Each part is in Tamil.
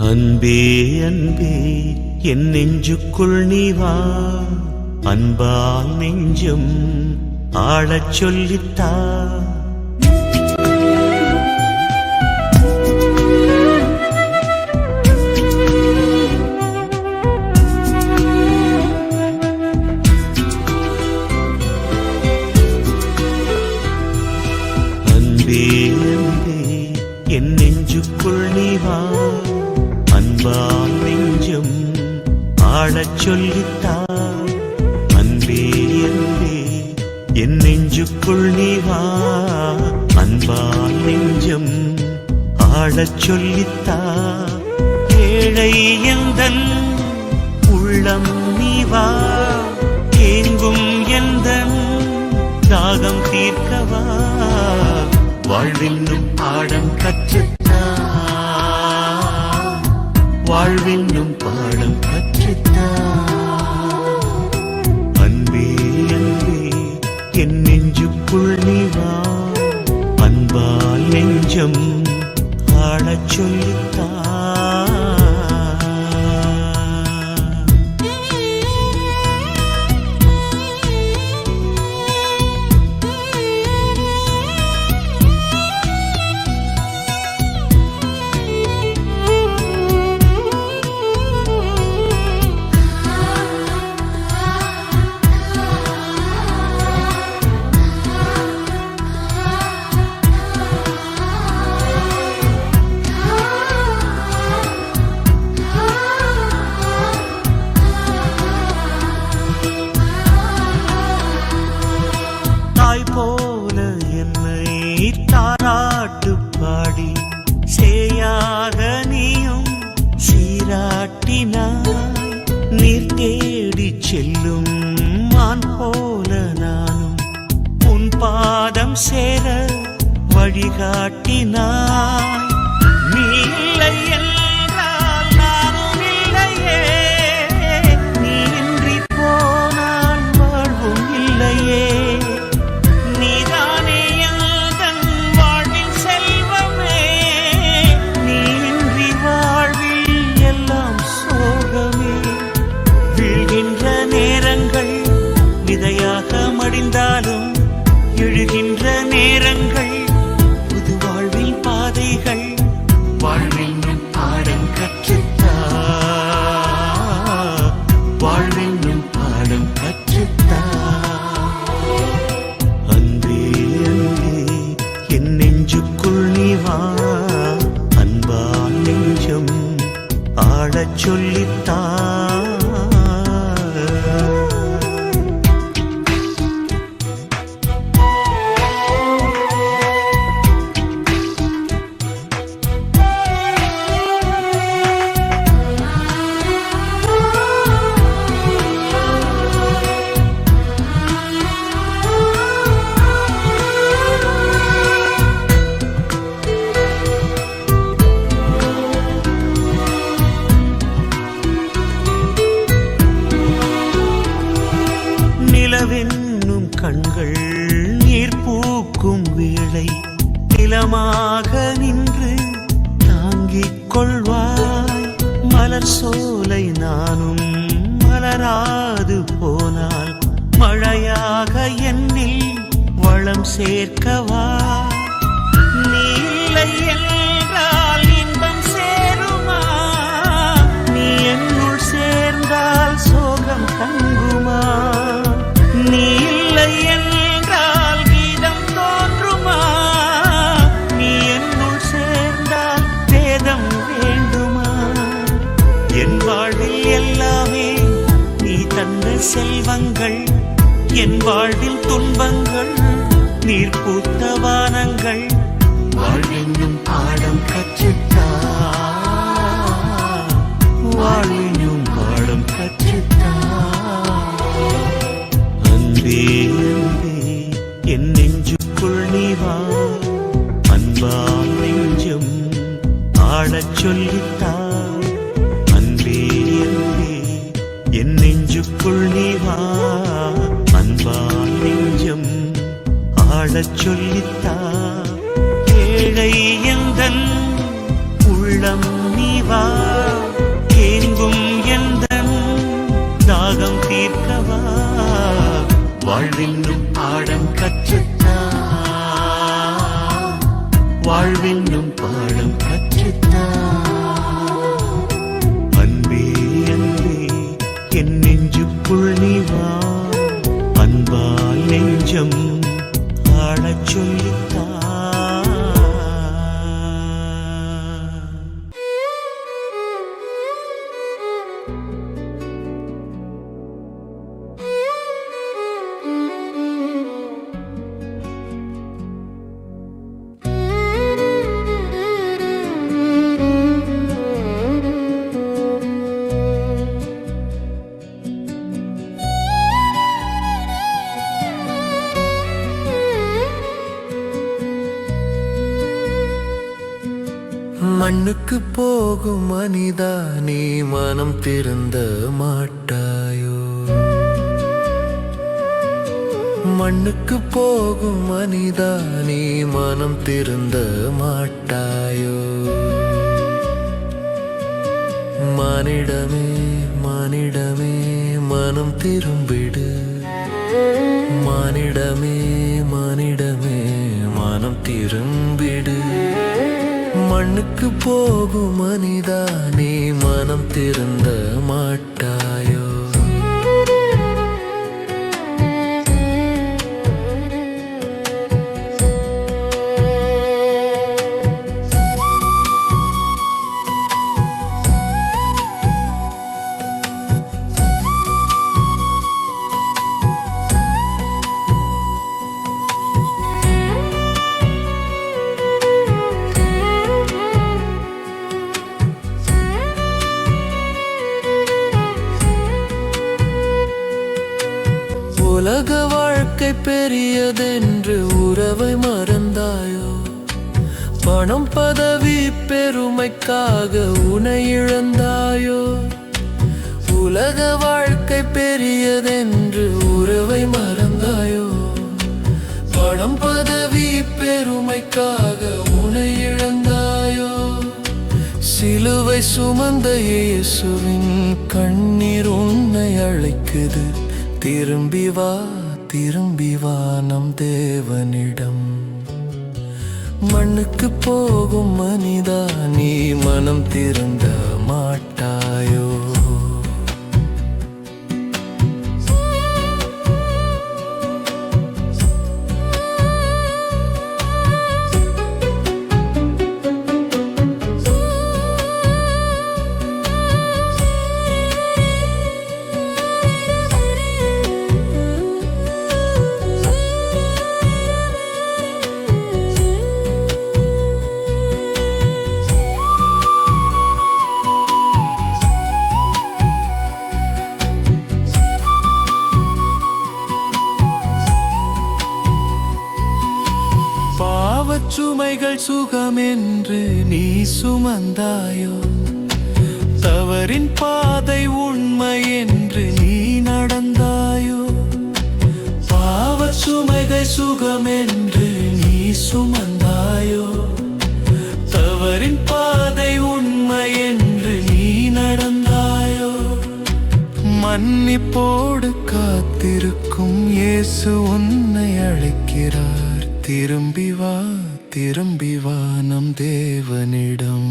அன்பே அன்பே என் நெஞ்சுக்குள் நீ வா, அன்பால் நெஞ்சம் ஆளச் சொல்லித்தா. அன்பே அன்பே என் நெஞ்சுக்குள் நீ வா, அன்பால் நெஞ்சம் ஆளச் சொல்லித்தா. அன்பே அன்பே என் நெஞ்சுக்குள் நீ வா, அன்பால் நெஞ்சம் ஆளச் சொல்லித்தா. ஏழை எந்தன் உள்ளம் நீ வா, ஏங்கும் எந்தன் தாகம் தீர்க்கவா. வாழ்வென்னும் பாடம் கற்றுத்தா, வாழ்வென்னும் பாடம் கற்றுத்தா. அன்பே அன்பே என் நெஞ்சுக்குள் நீ வா, அன்பால் நெஞ்சம் ஆளச் சொல்லித்தா. போல என்னை தாராட்டு பாடி சேயாக நீயும் சீராட்டினாய். நீர் தேடி செல்லும் மான் போல நானும் உன் பாதம் சேர வழிகாட்டினாய். நீ இல்லை என்றால் நானும் இல்லையே, நீ இன்றி போனால் வாழ்வும் இல்லையே. விதையாக மடிந்தாலும் எழுகின்ற நேரங்கள் புது வாழ்வில் பாதைகள். வாழ்வென்னும் பாடம் கற்றுத்தா, வாழ்வென்னும் பாடம் கற்றுத்தா. அன்பே அன்பே என் நெஞ்சுக்குள் நீ வா, அன்பால் நெஞ்சம் ஆளச் சொல்லித்தா. நிலவென்னும் கண்கள் நீர் பூக்கும் வேளை நிலமாக நின்று தாங்கிக் கொள்வாய். மலர் சோலை நானும் மலராது போனால் மழையாக என்னில் வளம் சேர்க்கவா. நீ இல்லை என்றால் இன்பம் சேருமா, நீ என்னுள் சேர்ந்தால் சோகம் தங்குமா. நீ இல்லை என்றால் கீதம் தோன்றுமா, நீ என்னுள் சேர்ந்தால் வேதம் வேண்டுமா. என் வாழ்வில் எல்லாமே நீ தந்த செல்வங்கள், என் வாழ்வில் துன்பங்கள் நீர் பூத்த வானங்கள். வாழ்வென்னும் பாடம் கற்றுத்தா, வாழ்வென்னும் பாடம் கற்றுத்தா. அன்பே அன்பே என் நெஞ்சுக்குள் நீ வா, அன்பால் நெஞ்சம் ஆளச் சொல்லித்தா. அன்பே அன்பே என் நெஞ்சுக்குள் நீ வா, அன்பால் நெஞ்சம் ஆளச் சொல்லித்தா. ஏழை எந்தன் உள்ளம் நீ வா. கற்றுத்தா வாழ்வென்னும் பாடம் கற்றுத்தா அன்பே அன்பே என் நெஞ்சுக்குள் நீ வா அன்பால் நெஞ்சம் ஆடச் சொல்லித்தா மண்ணுக்கு போகும் மனிதா நீ மனம் திருந்த மாட்டாயோ மண்ணுக்கு போகும் மனிதா நீ மனம் திருந்த மாட்டாயோ மானிடமே மானிடமே மனம் திரும்பிடு மானிடமே மானிடமே மனம் திரும்பிடு மண்ணுக்கு போகும் மனிதா நீ மனம் திருந்த மாட்டாயோ உலக வாழ்க்கை பெரியதென்று உறவை மறந்தாயோ பணம் பதவி பெருமைக்காக உன்னை இழந்தாயோ உலக வாழ்க்கை பெரியதென்று உறவை மறந்தாயோ பணம் பதவி பெருமைக்காக உன்னை இழந்தாயோ சிலுவை சுமந்த இயேசுவின் கண்ணீர் உன்னை அழைக்குது திரும்பி வா நம் தேவனிடம் மண்ணுக்கு போகும் மனிதா நீ மனம் திருந்த மாட்டாயோ சுமைகள் சுகமென்று நீ சுமந்தாயோ தவறின் பாதை உண்மை என்று நீ நடந்தாயோ பாவ சுமைகள் சுகமென்று நீ சுமந்தாயோ தவறின் பாதை உண்மை என்று நீ நடந்தாயோ மன்னிப்போடு காத்திருக்கும் இயேசு உன்னை அழைக்கிறார் திரும்பி வா நம் தேவனிடம்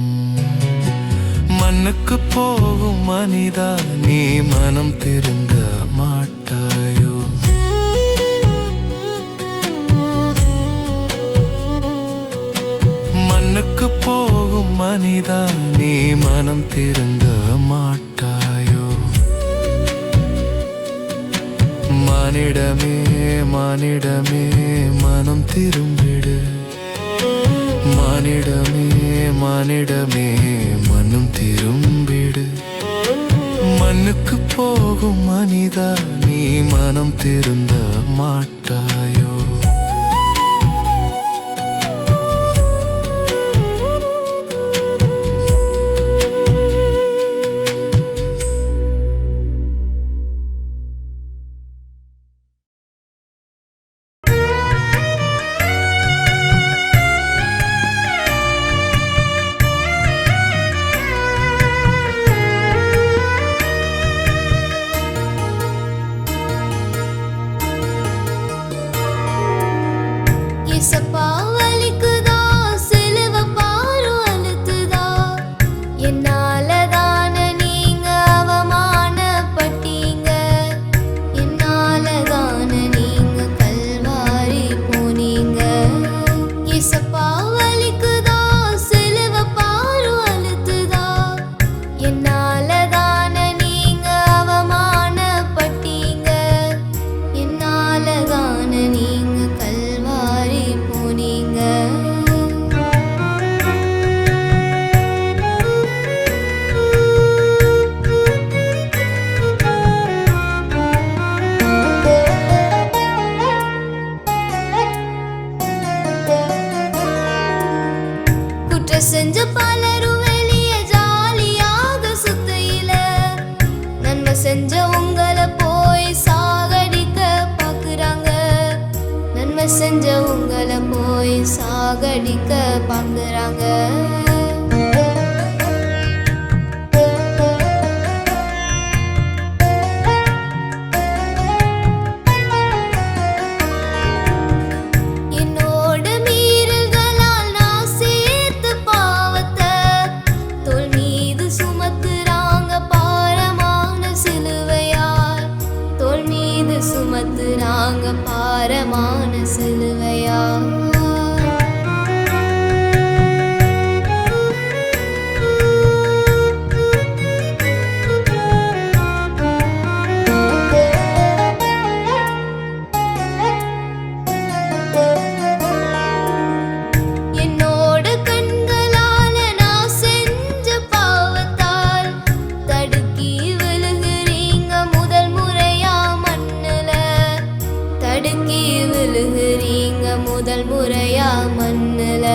மண்ணுக்கு போகும் மனிதா நீ மனம் திருந்த மாட்டாயோ மண்ணுக்கு போகும் மனிதா நீ மனம் திருந்த மாட்டாயோ மானிடமே மானிடமே மனம் திரும்பிடு மானிடமே மானிடமே மனம் திரும்பிடு மண்ணுக்கு போகும் மனிதா நீ மனம் திருந்த மாட்டாயோ சாகடிக்க பாக்குறாங்க. சுமத்துறாங்க பாரமான சிலுவையா. என்னோட கண்களால நான் செஞ்ச பாவத்தால் தடுக்கி விழுகிறீங்க முதல் முறையா மண்ணுல. தடுக்கி விழுகிறீங்க முதல் முறையா மண்ணுல.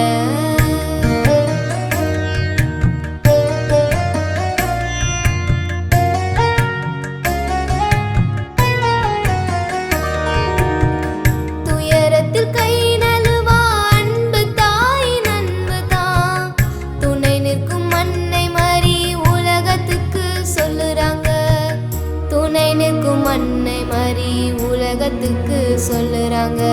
துயரத்தில் கை நழுவா அன்பு தாயின் அன்பு தான் துணை நிற்கும் மண்ணை மாறி உலகத்துக்கு சொல்லுறாங்க. துணை நிற்கும் மண்ணை மாறி உலகத்துக்கு சொல்லுறாங்க.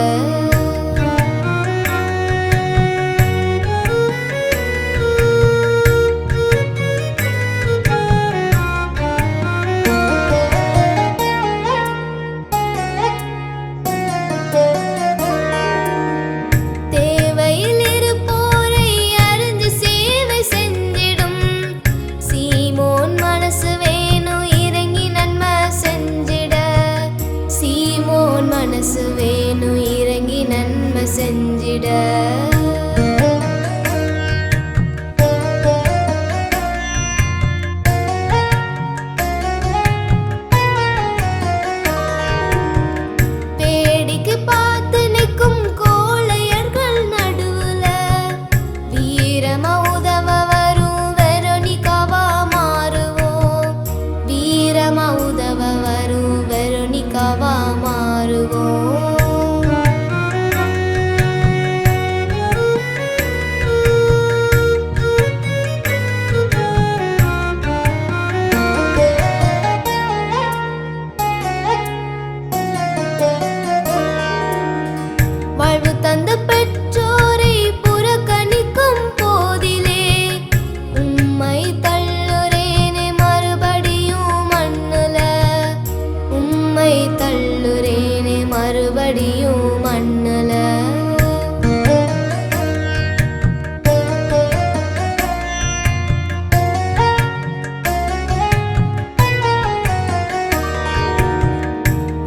தேவையில் இருப்போரை அறிஞ்சு சேவை செஞ்சிடும் சீமோன் மனசு வேணும் இறங்கி நன்மை செஞ்சிட. சீமோன் மனசு வேணும் இறங்கி நன்மை செஞ்சிட. வேடிக்கை பார்த்து நிற்கும் கோழையர்கள் நடுவுல வீரமா உதவ வரும் வெரோனிகாவா மாறுவோம். வீரமா உதவ வரும் வெரோனிகாவா மாறுவோம். வாழ்வு தந்த பெற்றோரை புறக்கணிக்கும் போதிலே உம்மை தள்ளுறேனே மறுபடியும் மண்ணுல. உம்மை தள்ளுறேனே மறுபடியும் மண்ணுல.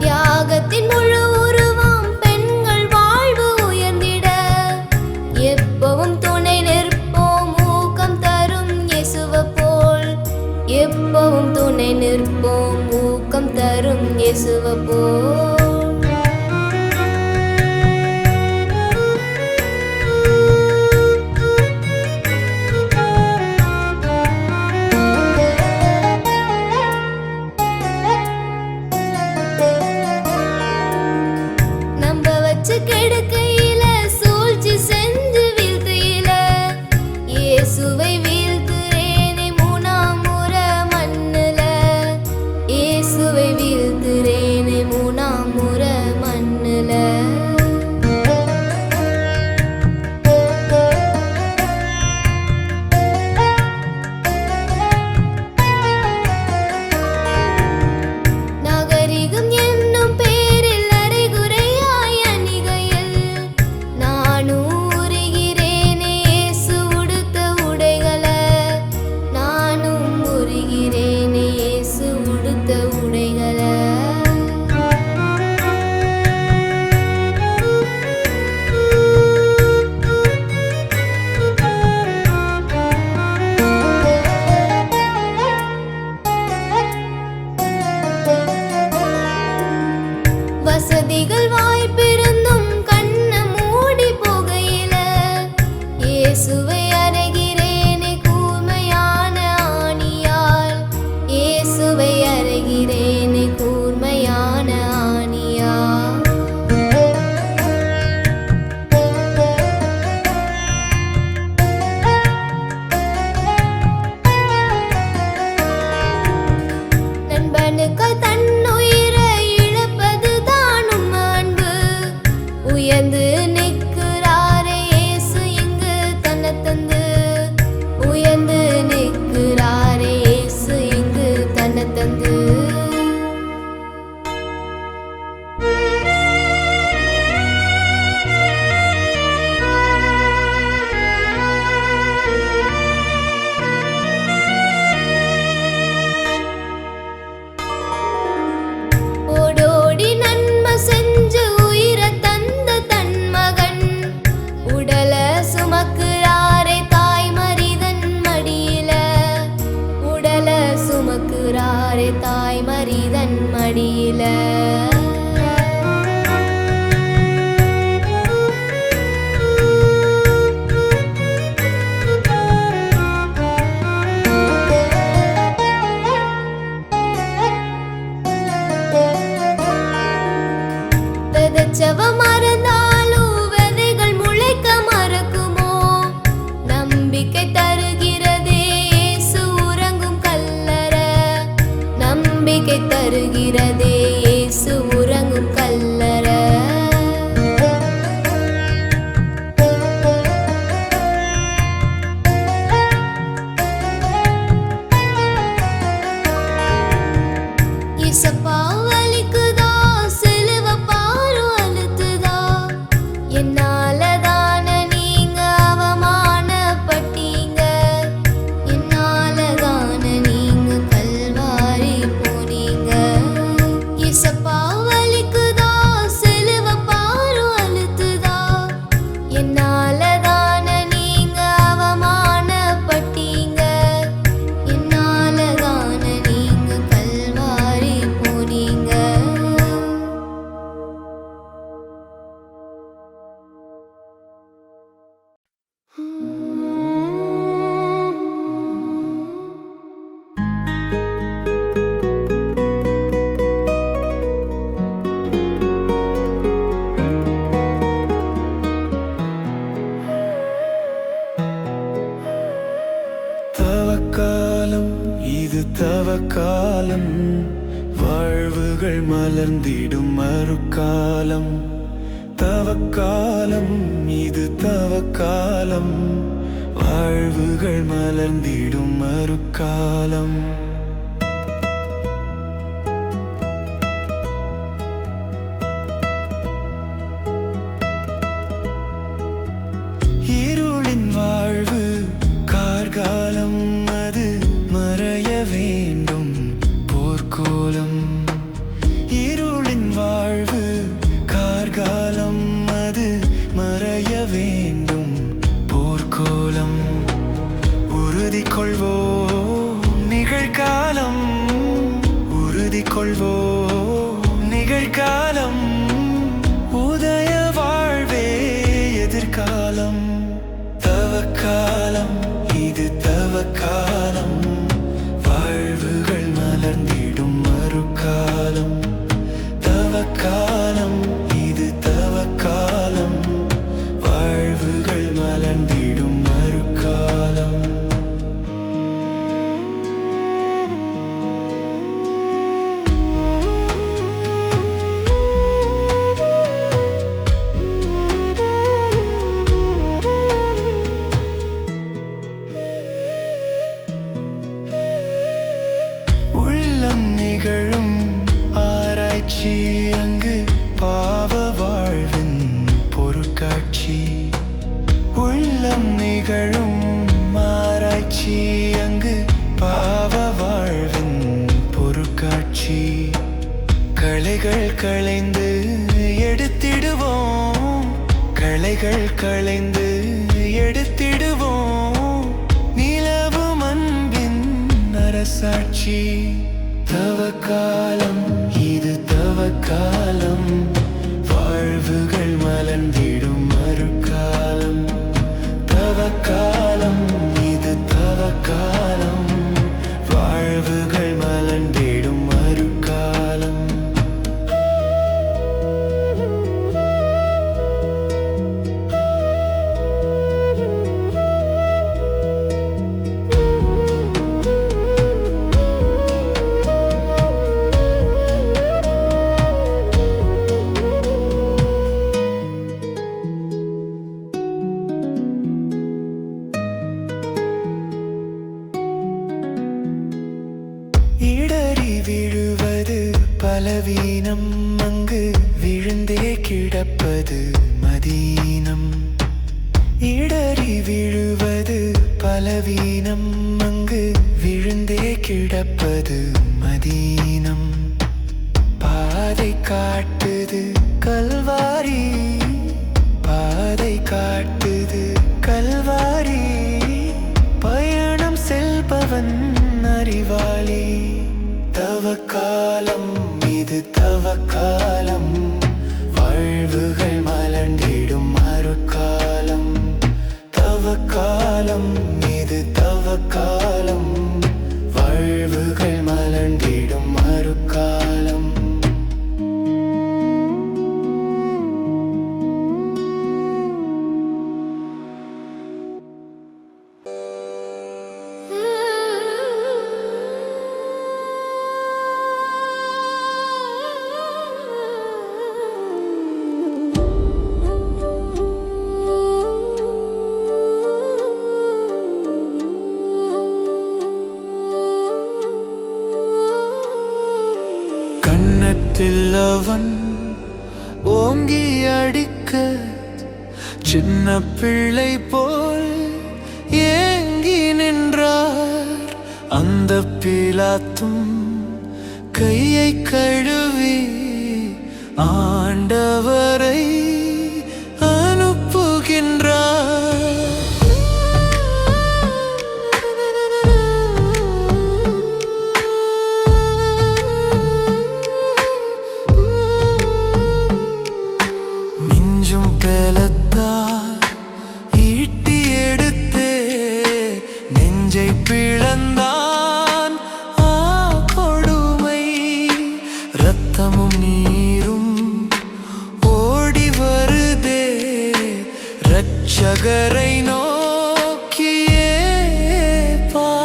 தியாகத்தின் முழு உருவம் பெண்கள் வாழ்வு உயர்ந்திட எப்பவும் துணை நிற்போம் ஊக்கம் தரும் இயேசுவை போல். எப்பவும் துணை நிற்போம் ஊக்கம் தரும் இயேசுவை போல். நம்ப வச்சு கெடுக்கையில சூழ்ச்சி செஞ்சு வீழ்த்தையில இயேசுவை வீழ்த்துறேனே மூணாம் முறை மண்ணுல. இயேசுவை வீழ்த்துறேனே மூணாம் வைத்தாரே தாய் மரிதன் மடியில. விதைச்சவ மறந்தாலும் விதைகள் முளைக்க மறக்குமோ? நம்பிக்கை தருகிறதே இயேசு உறங்கும் கல்லறை. நம்பிக்கை தருகிறதே இயேசு உறங்கும் கல்லறை. இயேசப்பா வலிக்குதா, சிலுவை பாரம் அழுத்துதா? என்னால தான நீங்க அவமானப்பட்டீங்க. என்னால தான நீங்க கல்வாரி போனீங்க. இயேசப்பா வலிக்குதா, சிலுவை பாரம் அழுத்துதா? என்னால தான நீங்க அவமானப்பட்டீங்க. என்னால தான நீங்க கல்வாரி போனீங்க. தவக்காலம் இது தவக்காலம், வாழ்வுகள் மலர்ந்திடும் மறுக்காலம். தவக்காலம் இது தவக்காலம், வாழ்வுகள் மலர்ந்திடும் மறுக்காலம். இருளின் வாழ்வு கார்காலம், அது மறைய வேண்டும் போர்க்கோலம். இருளின் வாழ்வு கார்காலம், அது மறைய வேண்டும் போர்க்கோலம். உறுதி கொள்வோம் நிகழ்காலம், உறுதி கொள்வோம் நிகழ்காலம். உதய வாழ்வே எதிர்காலம். தவக்காலம் இது தவக்காலம், வாழ்வுகள் மலர்ந்திடும் மறுக்காலம். தவக்காலம் இது தவக்காலம், வாழ்வுகள் மலர்ந்திடும் மறுக்காலம். உள்ளம் நிகழும் ஆராய்ச்சி, அங்கு பாவ வாழ்வின் பொருட்காட்சி. உள்ளம் நிகழும் ஆராய்ச்சி, அங்கு பாவ வாழ்வின் பொருட்காட்சி. களைகள் களைந்து எடுத்திடுவோம், களைகள் களைந்து எடுத்திடுவோம். நிலவும் அன்பின் அரசாட்சி. தவக்காலம் இது தவக்காலம், வாழ்வுகள் மலர்ந்திடும் மறுக்காலம். தவக்காலம் இது தவக்காலம், வாழ்வுகள் மலர்ந்திடும் மறுக்காலம். இடறி விழுவது பலவீனம், அங்கு விழுந்தே கிடப்பது மதீனம். இடறி விழுவது பலவீனம், அங்கு விழுந்தே கிடப்பது மதீனம். பாதை காட்டுது கல்வாரி, பாதை காட்டுது கல்வாரி. பயணம் செல்பவன் அறிவாளி. பில்லவன் ஓங்கி அடிக்க சின்ன பிள்ளை போல் ஏங்கி நின்றார். அந்த பிலாத்தும் கையை கழுவி ஆண்டவரை அனுப்புகின்றார். மிஞ்சும் பேலத்தால் ஈட்டி எடுத்தே நெஞ்சை பிளந்தான். கொடுமை இரத்தமும் நீரும் ஓடி வருதே இரட்சகரை நோக்கியே பார்.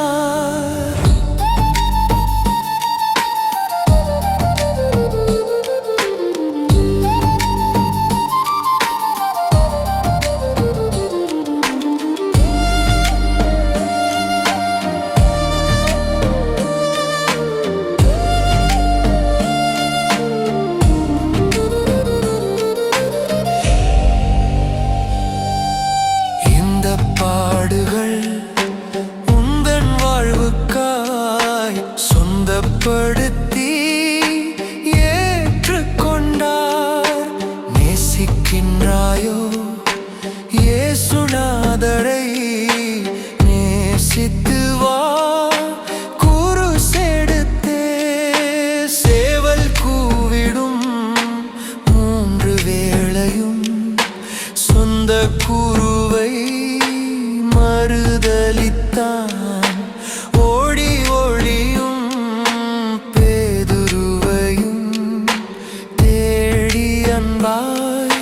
பாடுகள் உந்தன் வாழ்வுக்காய் சொந்தப்படுத்தி ஏற்றுக்கொண்டார். நேசிக்கின்றாயோ இயேசுநாதரை நேசித்து வா. குருசெடுத்தே சேவல் கூவிடும் 3 வேளையும் சொந்த குருவை மறுதலித்தான். ஓடி ஒளியும் பேதுருவையும் தேடி அன்பாய்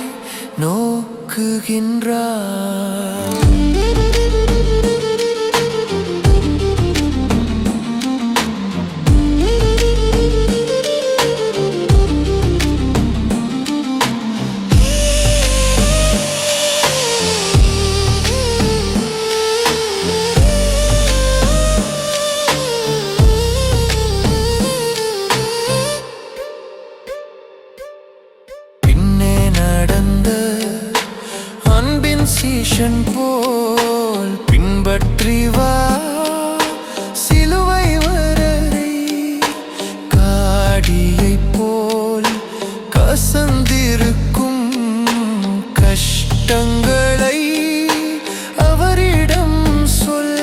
நோக்குகின்றார். சீஷன் போல் பின்பற்றி வா. சிலுவை வரரை காடியை போல் கசந்திருக்கும் கஷ்டங்களை அவரிடம் சொல்.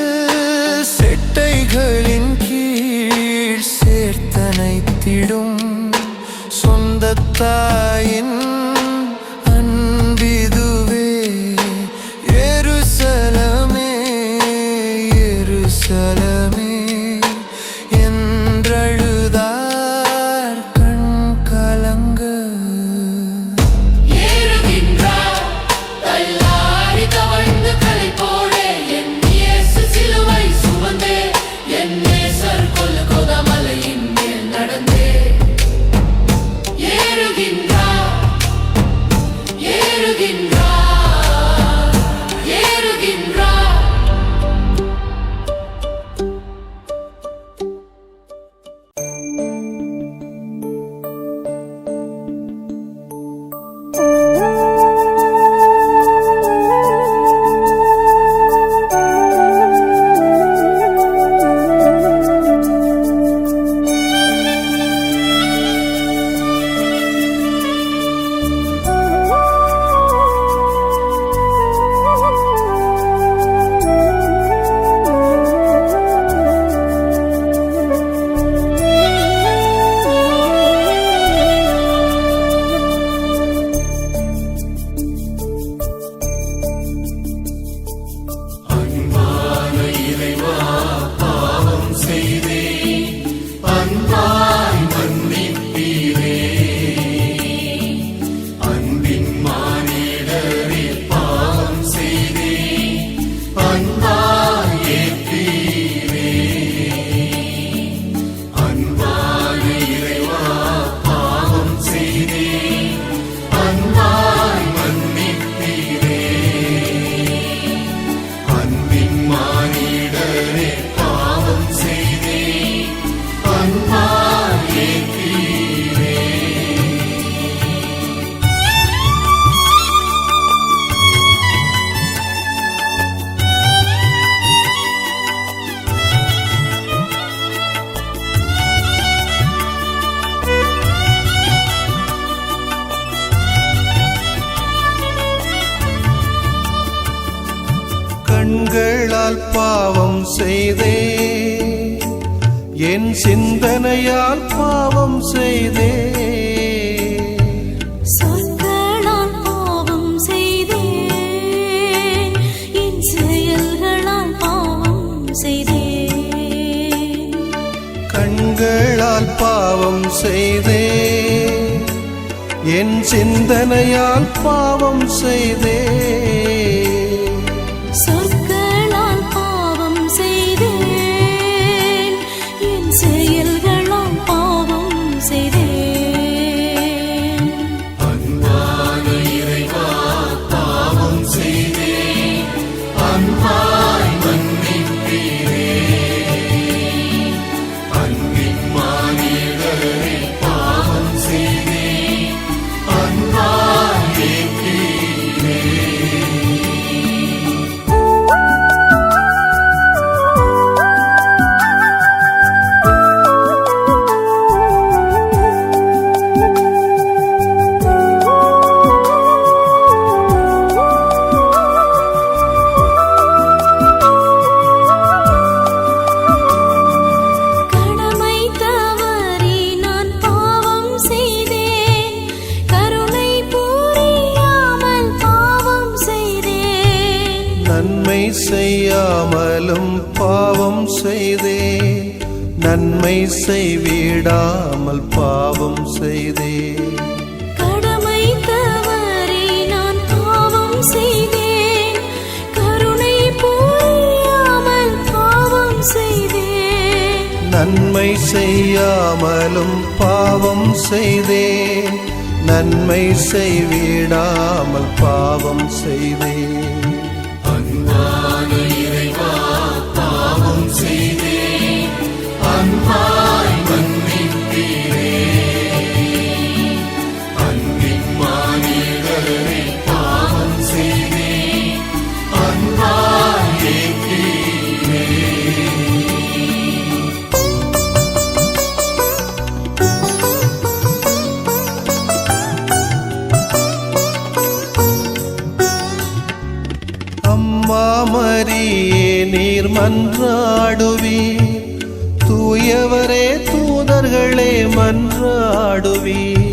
செட்டைகளின் கீழ் சேர்த்தனைத்திடும் சொந்த தாயின் சலமே என்றழுதார் கண் கலங்க. கண்களால் பாவம் செய்தே, என் சிந்தனையால் பாவம் செய்தே, சொற்களால் பாவம் செய்தேன், என் செயல்களால் பாவம் செய்தேன். கண்களால் பாவம் செய்தே, என் சிந்தனையால் பாவம் செய்தே, சொற்களால் பாவம் செய்தேன், என் செயல்களால் பாவம் செய்தேன். அன்பான இறைவா பாவம் செய்தேன், அன்பாய் மன்னிப்பீரே, அன்பின் மானிடரே பாவம் செய்தேன், அன்பாய் ஏற்றீரே. கடமை தவறி நான் பாவம் செய்தேன், கருணை புரியாமல் பாவம் செய்தேன். நன்மை செய்யாமலும் பாவம் செய்தேன், நன்மை செய்விடாமல் பாவம் செய்தேன். கடமை தவறி நான் பாவம் செய்தேன், கருணை புரியாமல் பாவம் செய்தேன். நன்மை செய்யாமலும் பாவம் செய்தேன், நன்மை செய்விடாமல் பாவம் செய்தேன். அன்பான இறைவா பாவம் செய்தேன், அன்பாய் மன்னிப்பீரே, அன்பின் மானிடரே பாவம் செய்தேன், அன்பாய் ஏற்றீரே. அம்மா மரியே நீர் மன்றாடுவீர், தூயவரே தூதர்களே மன்றாடுவீர்.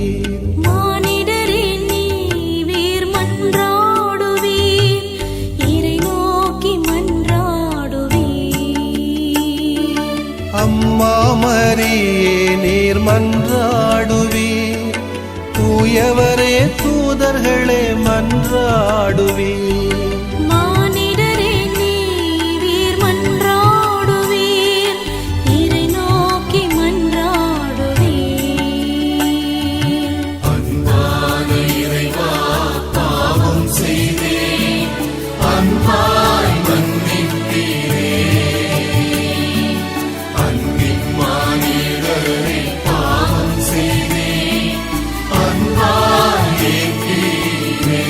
மானிடரே நீர் மன்றாடுவீர், இறை நோக்கி மன்றாடுவீர். அம்மா மரியே நீர் மன்றாடுவீர், தூயவரே தூதர்களே மன்றாடுவீர். மானிடரே நீர் மன்றாடுவீர், இறை நோக்கி மன்றாடுவீர். அன்பான இறைவா பாவம் செய்தேன், அன்பாய் மன்னிப்பீரே, அன்பின் மானிடரே பாவம் செய்தேன், அன்பாய் ஏற்றீரே.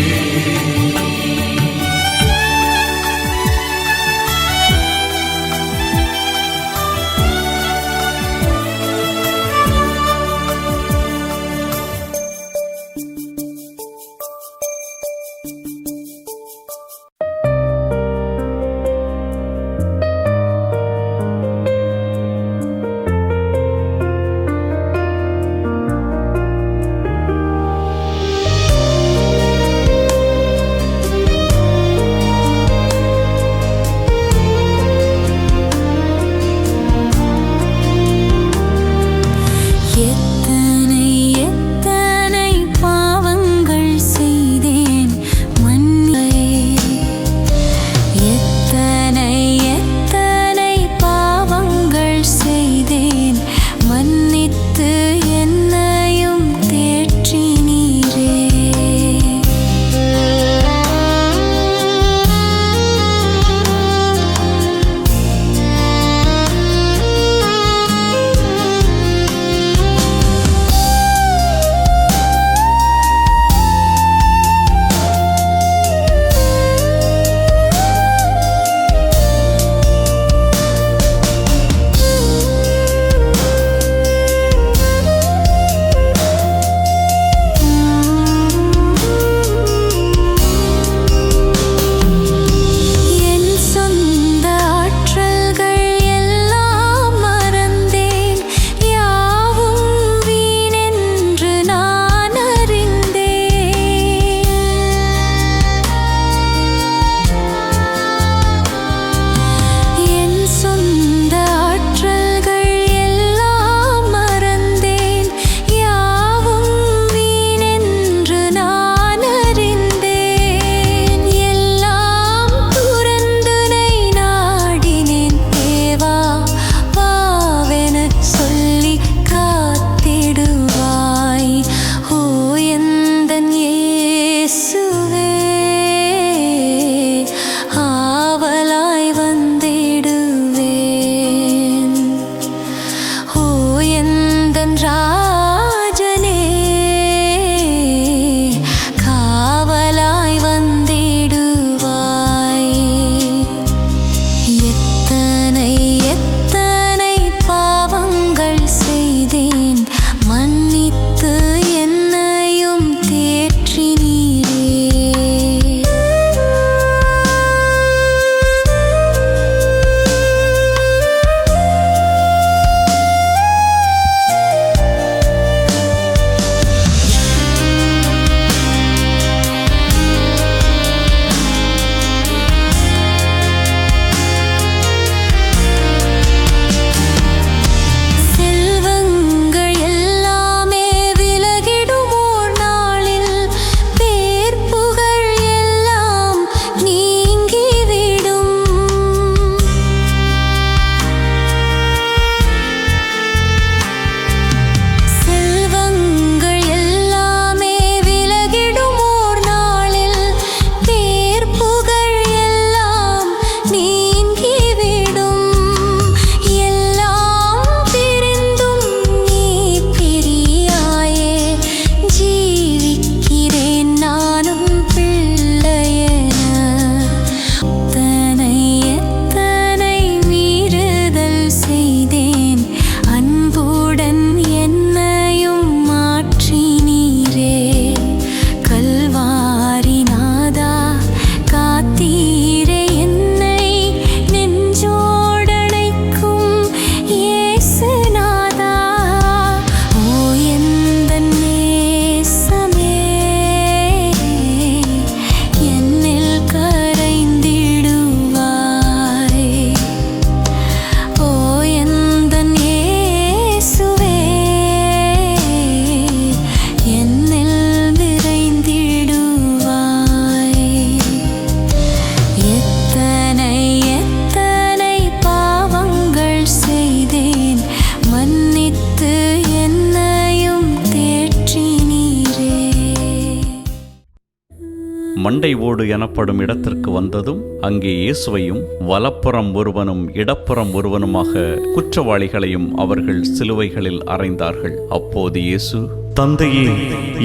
மண்டை ஓடு எனப்படும் இடத்திற்கு வந்ததும் அங்கே இயேசுவையும் வலப்புறம் ஒருவனும் இடப்புறம் ஒருவனுமாக குற்றவாளிகளையும் அவர்கள் சிலுவைகளில் அறைந்தார்கள். அப்போது இயேசு, தந்தையே,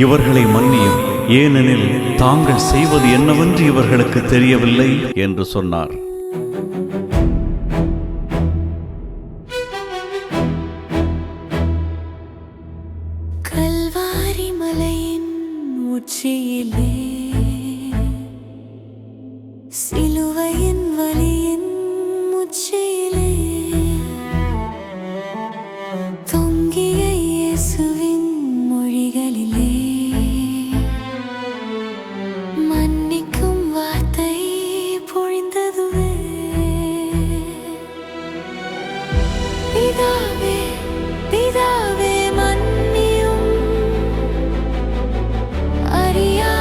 இவர்களை மன்னியும், ஏனெனில் தாங்கள் செய்வது என்னவென்று இவர்களுக்கு தெரியவில்லை என்று சொன்னார். கல்வாரி மலையின் உச்சியிலே சிலுவையின் வலியின் உச்சியிலே தொங்கிய இயேசுவின் மொழிகளிலே மன்னிக்கும் வார்த்தை பொழிந்ததுவே. பிதாவே, பிதாவே, மன்னியும், அறியா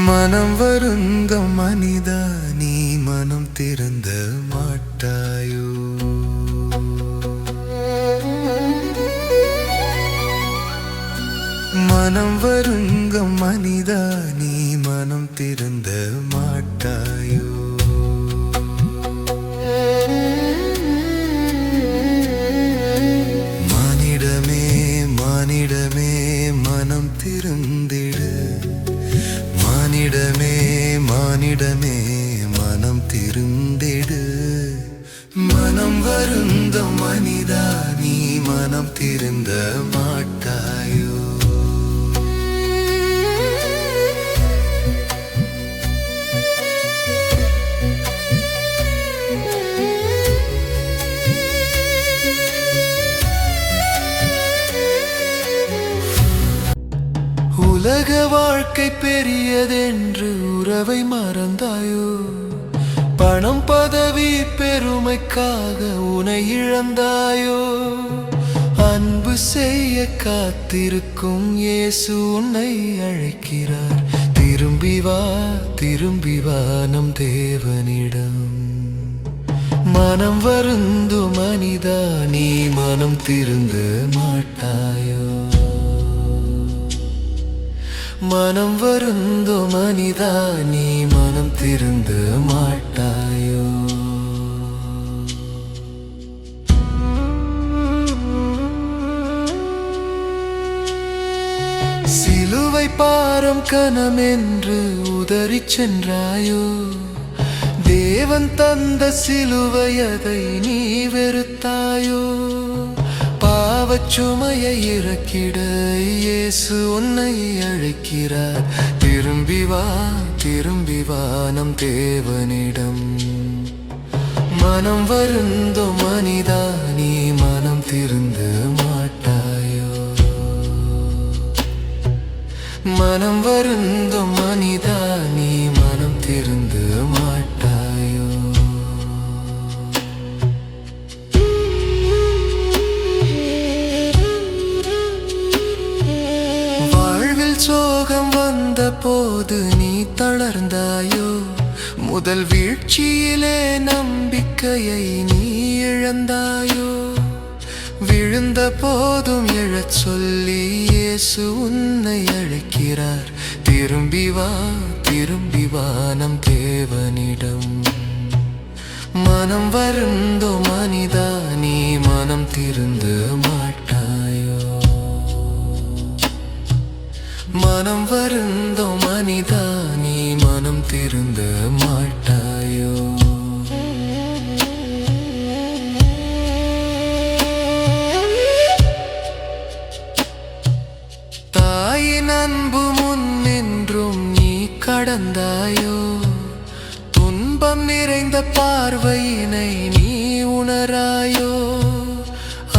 மனம் வருந்தும் மனிதா நீ மனம் திறந்த மாட்டாயோ மனம் வருந்தும் மனிதா நீ மனம் திறந்த மாட்டாயோ மானிடமே மானிடமே மனம் திருந்திடு மானிடமே மானிடமே மனம் திருந்திடு மனம் வருந்தும் மனிதா நீ மனம் திருந்த மாட்டாயோ உலக வாழ்க்கை பெரியதென்று உறவை மறந்தாயோ பணம் பதவி பெருமைக்காக உனை இழந்தாயோ அன்பு செய்ய காத்திருக்கும் இயேசு உன்னை அழைக்கிறார் திரும்பி வா நம் தேவனிடம் மனம் வருந்து மனிதா நீ மனம் திருந்த மாட்டாயோ மனம் வருந்தோ மனிதா நீ மனம் திருந்த மாட்டாயோ சிலுவை பாரம் கனமென்று உதறிச் சென்றாயோ தேவன் தந்த சிலுவை அதை நீ வெறுத்தாயோ பாவச்சுமையை இறக்கிட இயேசு உன்னை அழைக்கிறார் திரும்பி வா நம் தேவனிடம் மனம் வருந்தோ மனிதா நீ மனம் திருந்த மாட்டாயோ மனம் வருந்தோ மனிதா நீ மனம் திருந்த மாட்டாயோ சோகம் வந்த போது நீ தளர்ந்தாயோ முதல் வீழ்ச்சியிலே நம்பிக்கையை நீ இழந்தாயோ விழுந்த போதும் எழச் சொல்லி இயேசு உன்னை அழைக்கிறார் திரும்பி வா நம் தேவனிடம் மனம் வருந்தோ மனிதா நீ மனம் திருந்த மாட்டாயோ மனம் வருந்தோ மனிதா நீ மனம் திருந்த மாட்டாயோ தாயின் அன்பு முன்னின்றும் நீ கடந்தாயோ துன்பம் நிறைந்த பார்வையினை நீ உணராயோ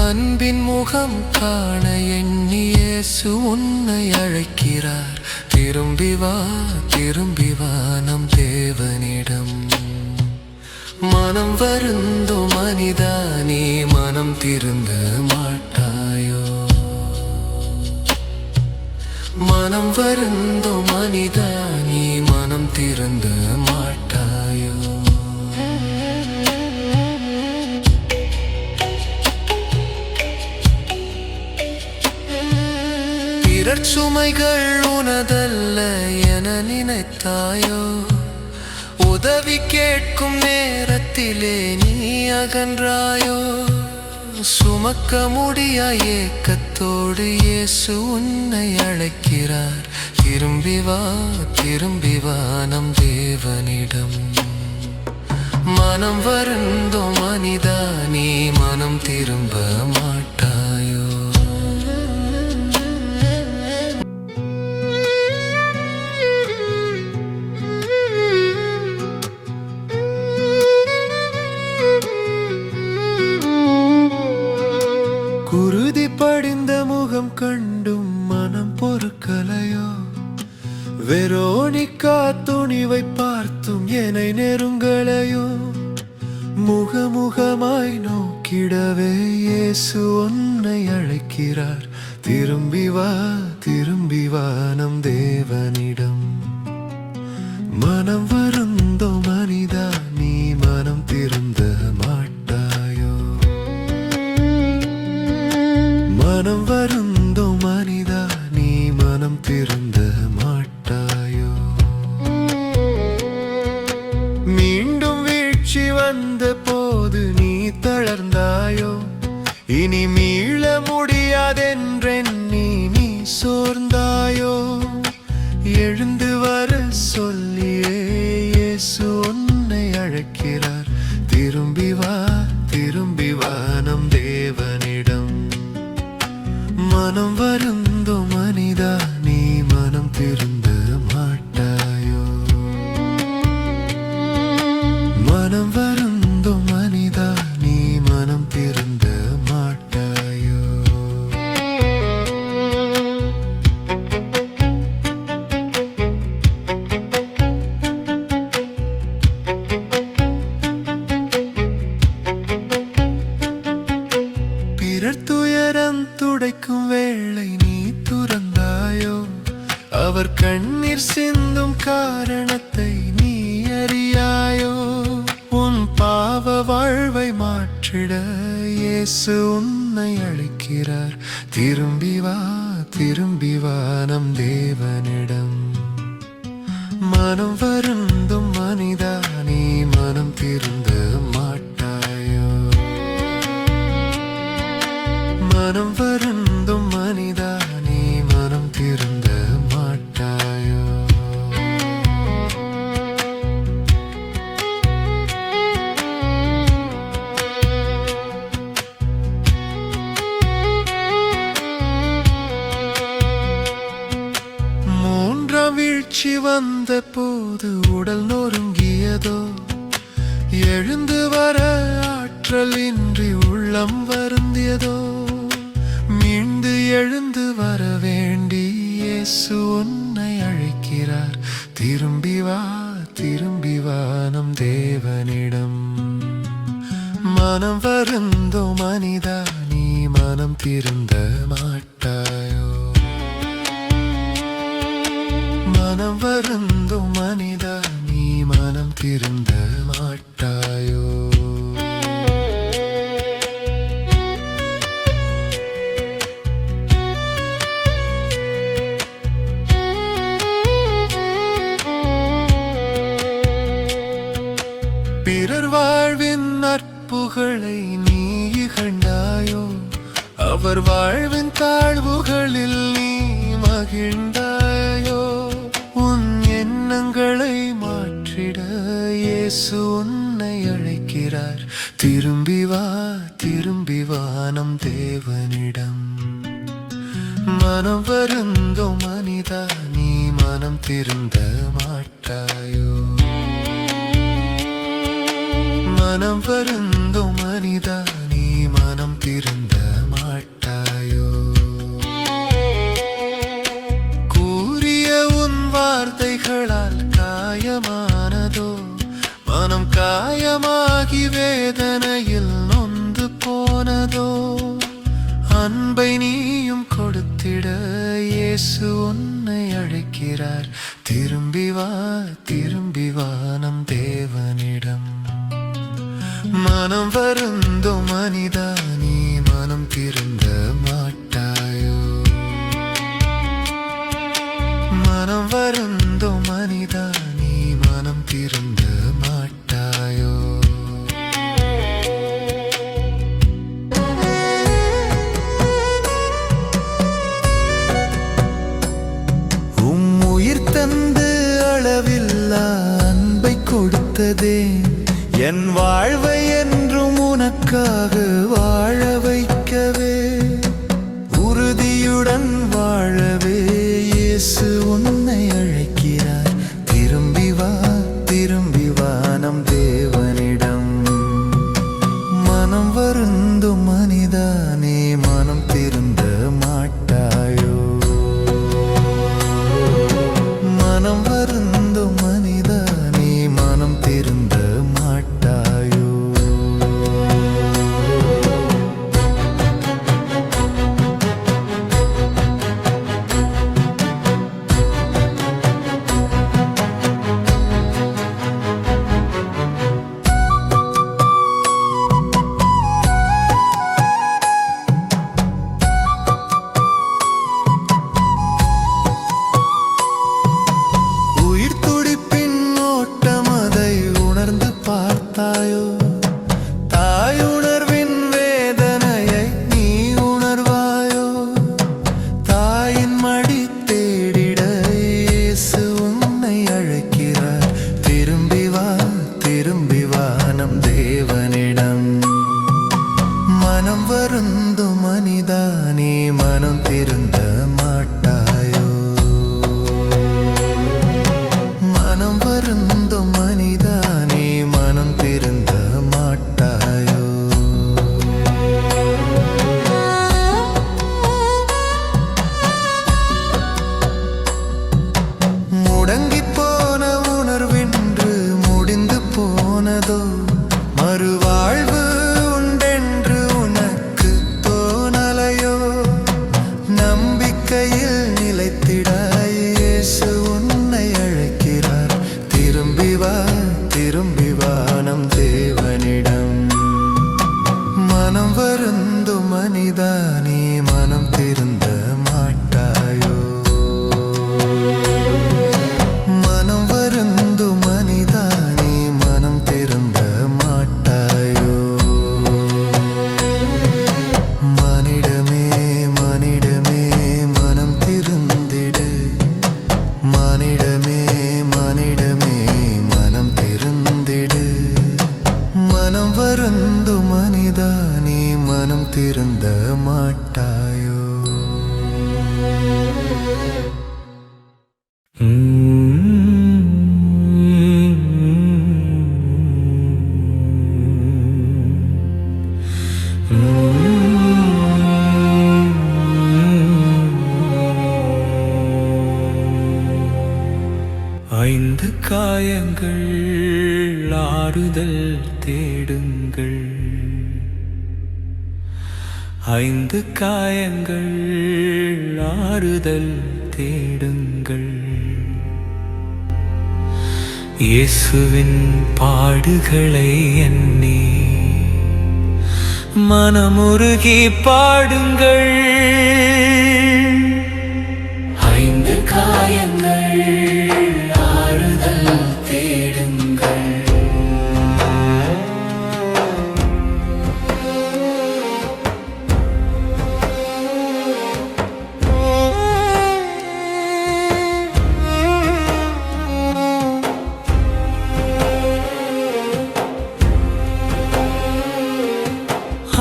அன்பின் முகம் காண எண்ணி இயேசு உன்னை அழைக்கிறார் திரும்பி வா நம் தேவனிடம் மனம் வருந்தோ மனிதா நீ மனம் திருந்த மாட்டாயோ மனம் வருந்தோ மனிதா நீ மனம் திருந்த மாட்டாயோ பிறர் சுமைகள் உனதல்ல என நினைத்தாயோ உதவி கேட்கும் நேரத்திலே நீ அகன்றாயோ சுமக்க முடியா ஏக்கத்தோடு இயேசு உன்னை அழைக்கிறார் திரும்பி வா நம் தேவனிடம் மனம் வருந்தோ மனிதா நீ மனம் திரும்ப மாட்டாயோ குருதி படிந்த முகம் கண்டும் மனம் பொறுக்கலையோ வெரோனிக்கா துணிவை பார்த்தும் என்னை நெருங்கலையோ முகமுகமாய் நோக்கிடவே இயேசு உன்னை அழைக்கிறார் திரும்பி வா நம் தேவனிடம் மனம் வருந்தோ மனிதா நீ மனம் திருந்த மாட்டாயோ மனம் வருந்தோ மனிதா நீ மனம் திருந்த மாட்டாயோ மீண்டும் வீழ்ச்சி வந்த போது நீ தளர்ந்தாயோ இனி மீள முடியாதென்றெண்ணி நீ சோர்ந்தாயோ எழுந்து வர சொல்லியே இயேசு உன்னை அழைக்கிறார் திரும்பி வா நம் தேவனிடம் மனம் வருந்தோ மனிதா நீ மனம் திருந்த மாட்டாயோ மனம் வருந்தோ மனிதா நீ மனம் திருந்த மாட்டாயோ பிறர் துயரம் துடைக்கும் வேளை நீ துறந்தாயோ அவர் கண்ணீர் சிந்தும் காரணத்தை நீ அறியாயோ உன் பாவ வாழ்வை மாற்றிட இயேசு உன்னை அழைக்கிறார் திரும்பி வா நம் தேவனிடம் மனம் வருந்தும் மனிதா நீ மனம் திருந்த மாட்டாயோ மனம் வருந்தும் மனிதா நீ மனம் திருந்த மாட்டாயோ மூன்றாம் வீழ்ச்சி வந்த போது உடல் நொறுங்கியதோ எழுந்து வர ஆற்றல் இன்றி உள்ளம் வருந்தியதோ மீண்டு எழுந்து வர வேண்டி இயேசு உன்னை அழைக்கிறார் திரும்பி வா நம் தேவனிடம் மனம் வருந்தோ மனிதா நீ மனம் திருந்த மாட்டாயோ மனம் வருந்தோ மனிதா நீ மனம் திருந்த மாட்டாயோ பிறர் வாழ்வின் நற்புகளை நீ இகழ்ந்தாயோ அவர் வாழ்வின் தாழ்வுகளில் நீ மகிழ்ந்தாயோ உன் எண்ணங்களை மாற்றிட இயேசு உன்னை அழைக்கிறார் திரும்பி வா நம் தேவனிடம் மனம் வருந்தோ மனிதா நீ மனம் திருந்த மாட்டாயோ மனம் வருந்தோ மனிதா நீ மனம் திருந்த மாட்டாயோ கூறிய உன் வார்த்தைகளால் காயமானதோ மனம் காயமாகி வேதனையில் நொந்து போனதோ அன்பை நீயும் கொடுத்திட இயேசு உன்னை அழைக்கிறார் திரும்பி வா நம் தேவனிடம் மனம் வருந்தோ மனிதா நீ மனம் திருந்த மாட்டாயோ மனம் வருந்தோ மனிதா நீ மனம் திருந்த மாட்டாயோ உயிர் தந்து அளவில்லா அன்பை கொடுத்ததே என் வாழ்வை என்றும் உனக்காக வாழ வைக்கவே உறுதியுடன் வாழவே இயேசு உன்னை அழைக்கிறார் திரும்பி வா நம் தேவனிடம் மனம் வருந்தும் மனிதா நீ மனம் திருந்த மாட்டாயோ மனம் வருந்தும் மனிதா நீ மனம் திருந்த மாட்டாயோ வருந்தும் மனிதா நீ மனம் திருந்த மாட்டாயோ? ஐந்து காயங்கள் ஆறுதல் தேடுங்கள். ஐந்து காயங்கள் ஆறுதல் தேடுங்கள். இயேசுவின் பாடுகளை எண்ணி மனமுருகி பாடுங்கள். ஐந்து காயங்கள் ஆறுதல் தேடுங்கள்.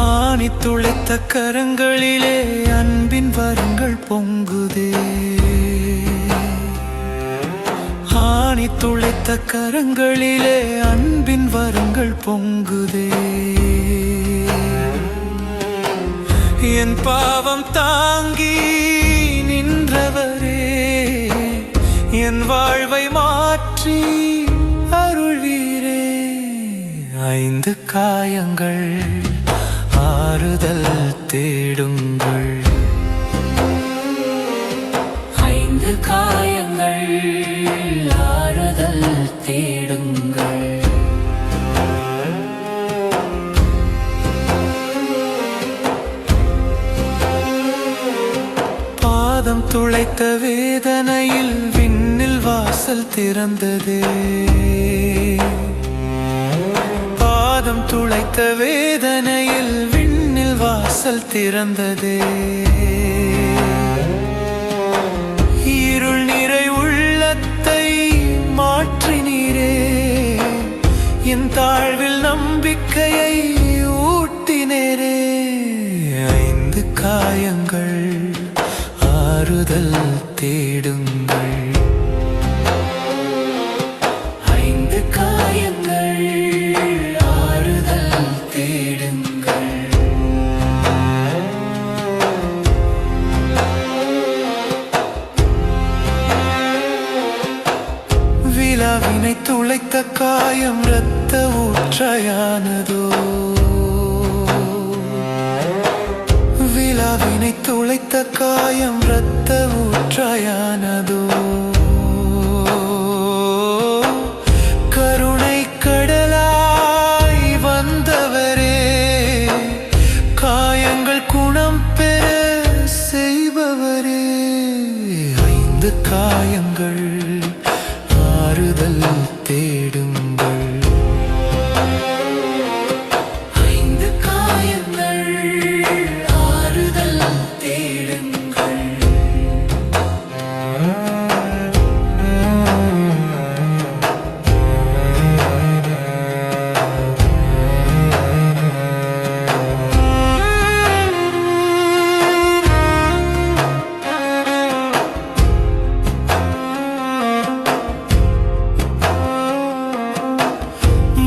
ஆணி துளைத்த கரங்களிலே அன்பின் வரங்கள் பொங்குதே. ஆணி துளைத்த கரங்களிலே அன்பின் வரங்கள் பொங்குதே. என் பாவம் தாங்கி நின்றவரே என் வாழ்வை மாற்றி அருள்வீரே. ஐந்து காயங்கள் ஆறுதல் தேடுங்கள். ஐந்து காயங்கள் ஆறுதல் தேடுங்கள். பாதம் துளைத்த வேதனையில் விண்ணில் வாசல் திறந்ததே. பாதம் துளைத்த வேதனையில் விண்ணில் வாசல் திறந்ததே. இருள் நிறை உள்ளத்தை மாற்றினீரே என் தாழ்வில் நம்பிக்கையை ஊட்டினேரே. ஐந்து காயங்கள் ஆறுதல் தேடுங்கள். ஐந்து காயங்கள் ஆறுதல் தேடுங்கள். விழாவினை துளைத்த காயம் இரத்த ஊற்றாயானதோ. விழாவினை துளைத்த காயம் இரத்த ஊற்றாயானதோ. கருணை கடலாய் வந்தவரே காயங்கள் குணம் பெற செய்பவரே. ஐந்து காயங்கள் ஆறுதல் தேடுங்கள். ஐந்து காயங்கள் ஆறுதல் தேடுங்கள்.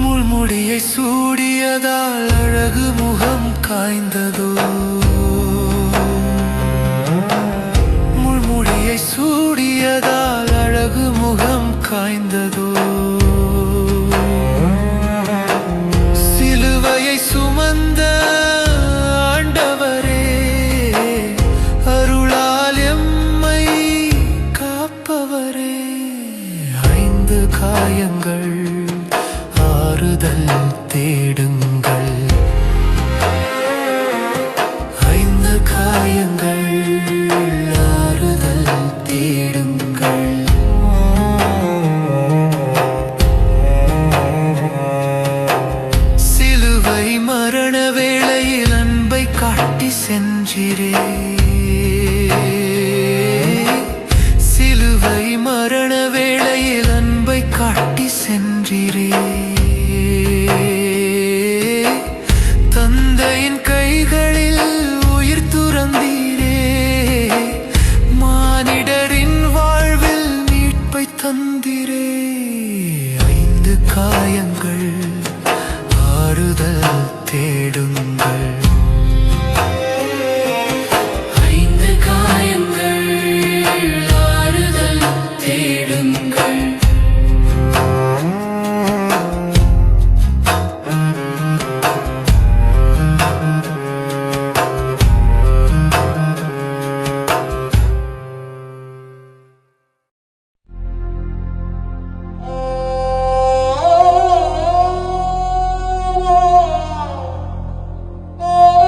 முள்முடியை சூடியதால் அழகு முகம் காய்ந்ததோ. முள்முடியை சூடியதால் அழகு முகம் காய்ந்ததோ. சிலுவையை சுமந்த ஆண்டவரே அருளால் எம்மை காப்பவரே. ஐந்து காயங்கள் ஆறுதல் தேடுங்கள். ஐந்து காயங்கள் ஆறுதல் தேடுங்கள். சிலுவை மரண வேளையில் அன்பை காட்டி சென்றீரே. சிலுவை மரண வேளையில் அன்பை காட்டி சென்றீரே. தேடுங்கள். 5 காயங்கள் ஆறுதல் தேடுங்கள். Oh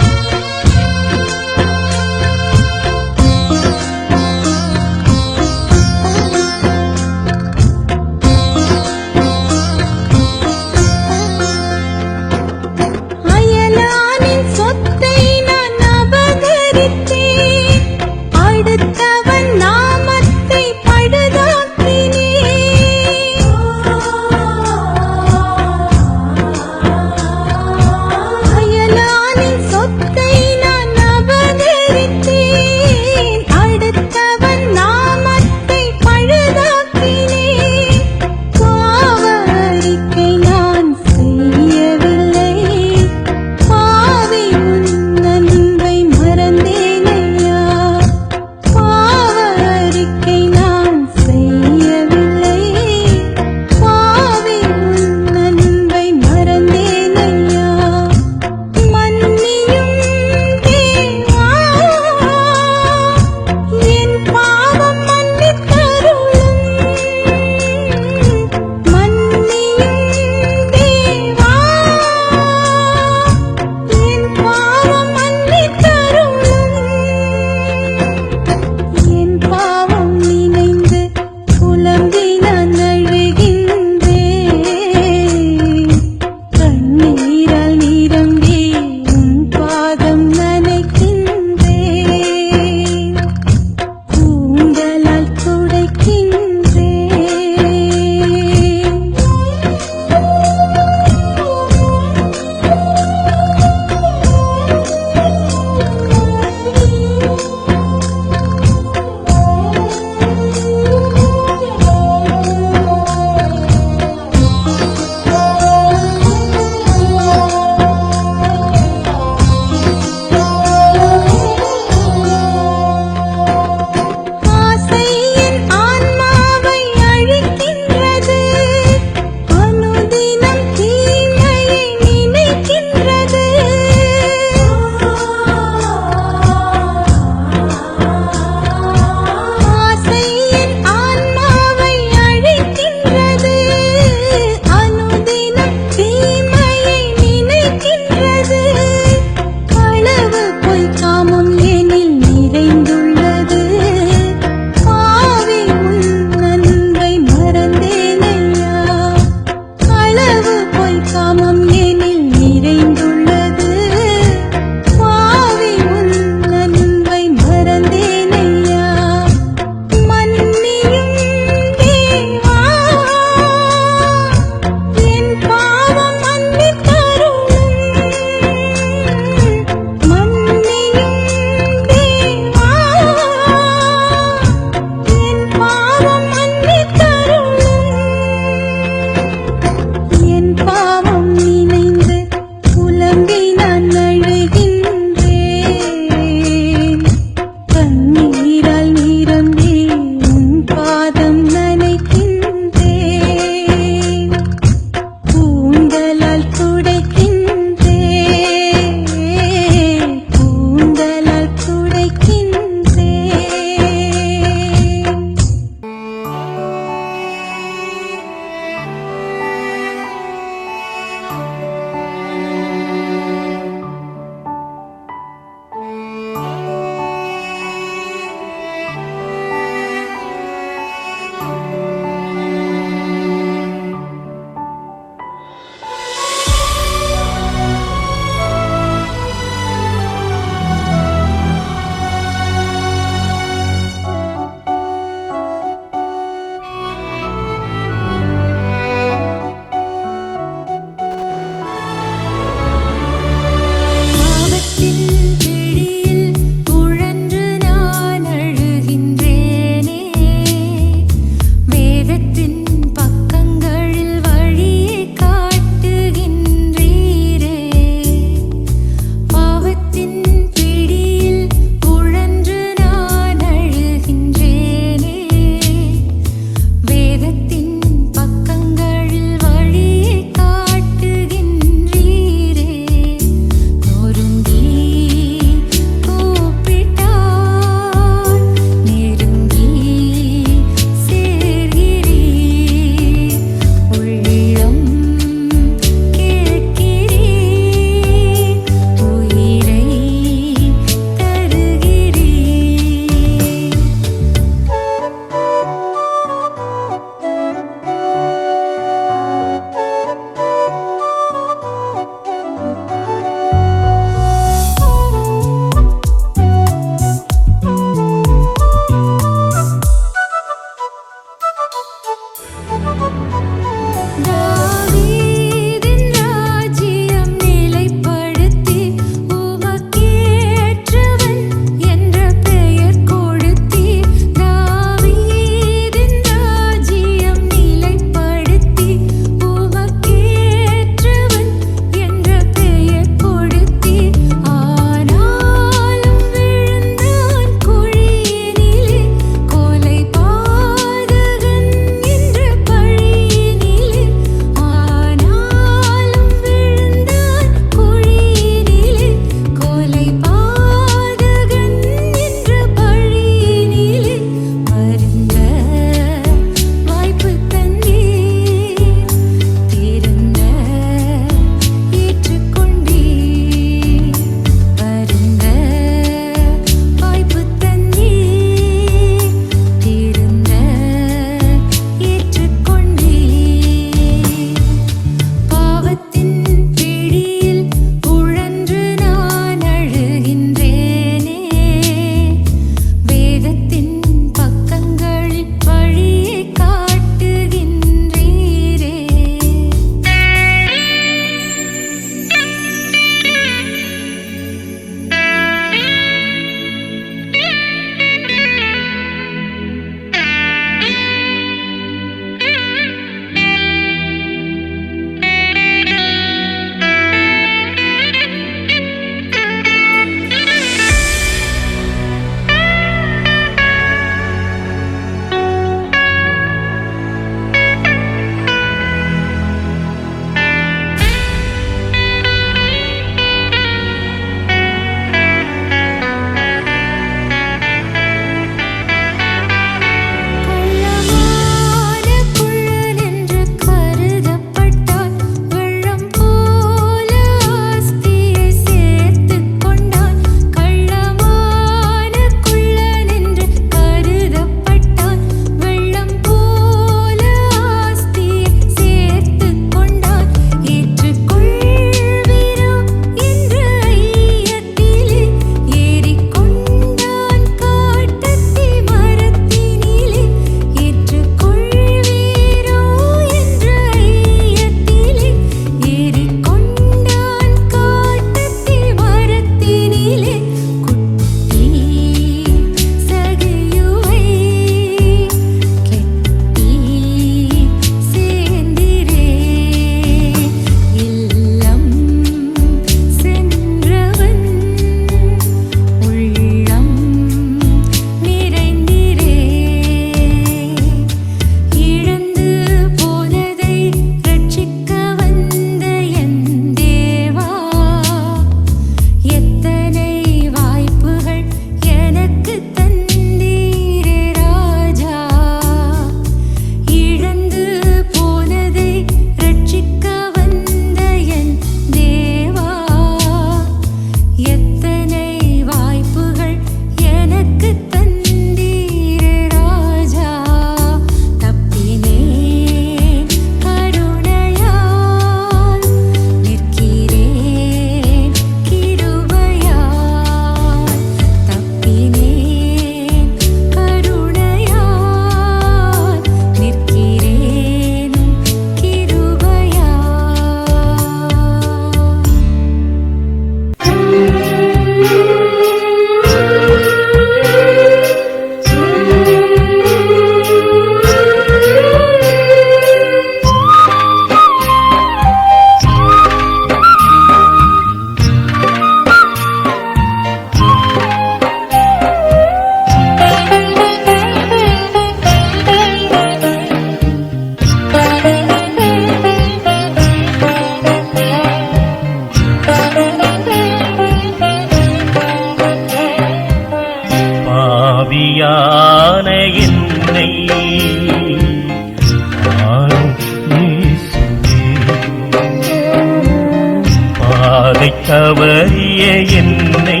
என்னை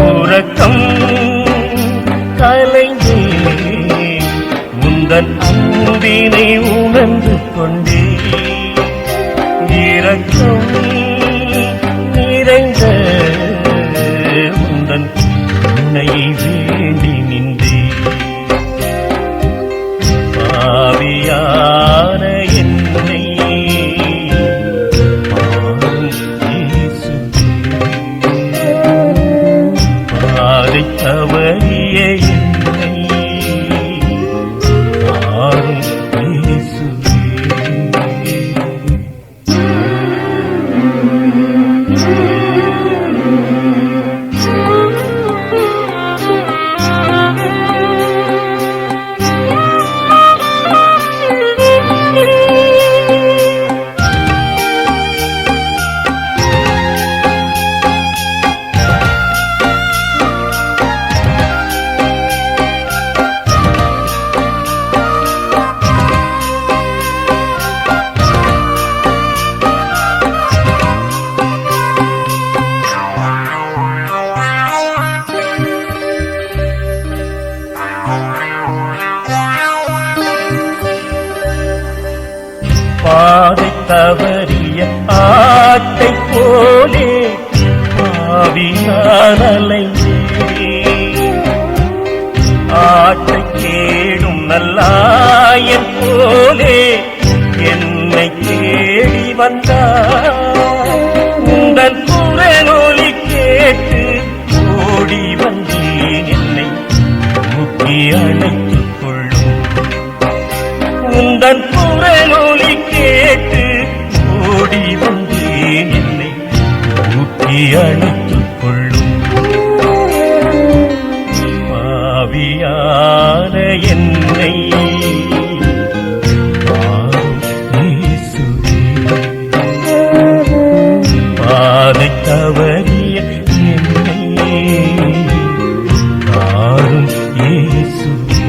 உறக்கம் கலைந்தே உந்தன் அன்பினை உணர்ந்து கொண்டே இரக்கம் நிறைந்த உந்தன் உன்னை வேண்டி நின்றே பாவியான என்னை பாதை தவறிய என்னை ஆறும் இயேசுவே. பாதை தவறிய ஆட்டை போலே பாவியானலை ஆட்டை கேடும் நல்லாயன் போலே என்னை தேடி வந்தார் உந்தன் குரலொலி கேட்டு ஓடி வந்தேன் என்னை முக்கி அழைத்துக் கொள்ளும் உந்தன் குரலொலி கேட்டு ஓடி வந்தேன் என்னை முக்கி அழைத்துக் கொள்ளும் பாவியான என்னை பாதை தவறிய என்னை ஆறும் இயேசுவே.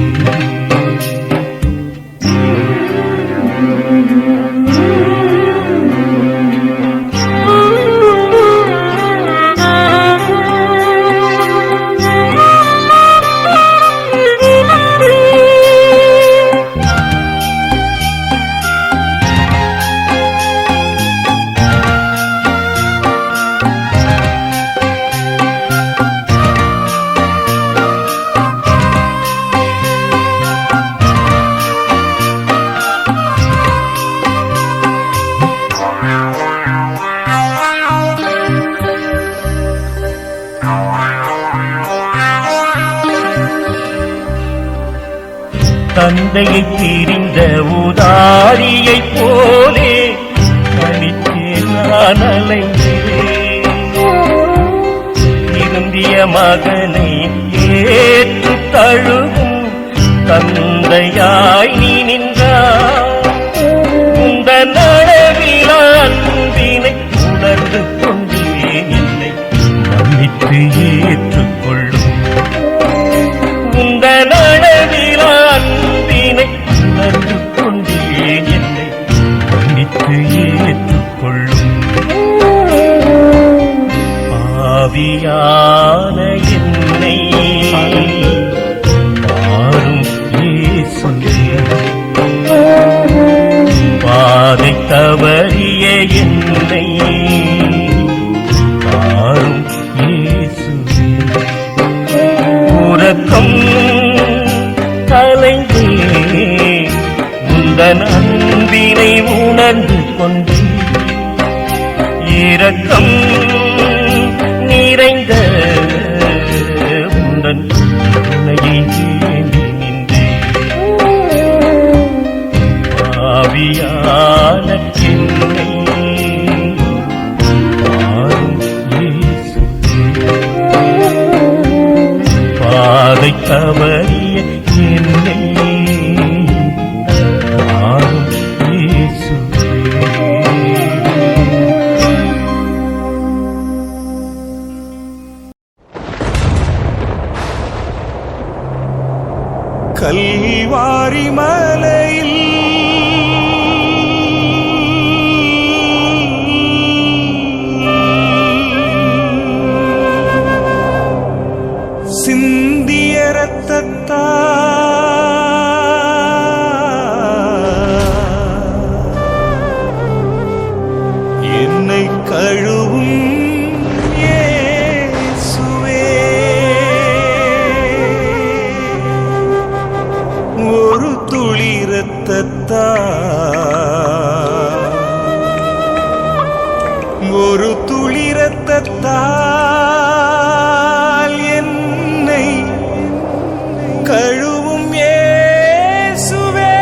தந்தையை பிரிந்த உதாரியைப் போலே தனித்தேன் நான் அலைந்தேன் திருந்திய மகனை ஏற்று தழுவும் தந்தையாய் நீ நின்றாய் உந்த நனவில் அன்பினை உணர்ந்து கொண்டேன் என்னை மன்னித்து ஏற்றுக்கொள்ளும் உந்த நனவில் அன்பினை உணர்ந்து கொண்டேன் என்னை மன்னித்து ஏற்றுக்கொள்ளும் பாவியான என்னை ஆறும் இயேசுவே. பாதை தவறிய என்னை ஆறும் இயேசுவே. உறக்கம் கலைந்தே உந்தன் அன்பினை உணர்ந்து கொண்டே இரக்கம் நிறைந்த உந்தன் உன்னையை வேண்டி நின்றே பாவியான என்னை ஆறும் இயேசுவே. பாதை தவறிய என்னை ஆறும் இயேசுவே. கல்வாரி மலையில் துளிரத்தத்தால் என்னை கழுவும் இயேசுவே.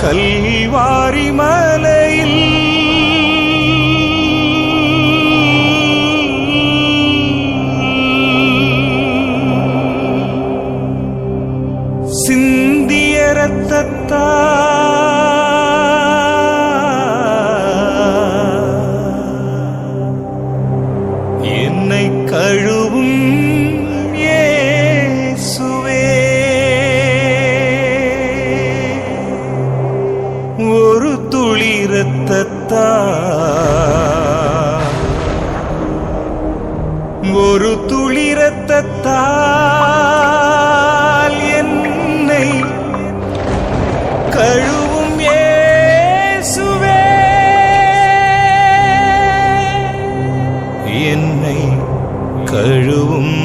கல்வாரி மலையில் சிந்திய இரத்தத்தால் என்னை கழுவும் இயேசுவே. ஒரு துளி இரத்தத்தால், ஒரு துளி இரத்தத்தால் என்னை கழுவும் இயேசுவே. என்னை கழுவும்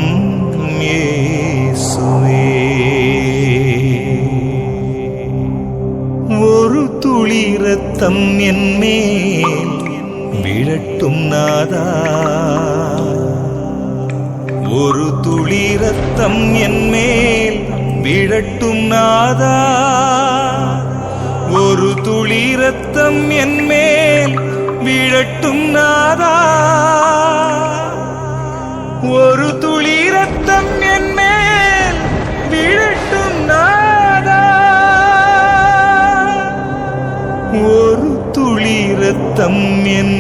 இயேசுவே. ஒரு துளி இரத்தம் என்மேல் விழட்டும் நாதா, ஒரு துளி இரத்தம் என்மேல் விழட்டும் நாதா, ஒரு துளி இரத்தம் என்மேல் விழட்டும் நாதா, ஒரு துளி இரத்தம் என்மேல் விழட்டும் நாதா, ஒரு துளி இரத்தம் என்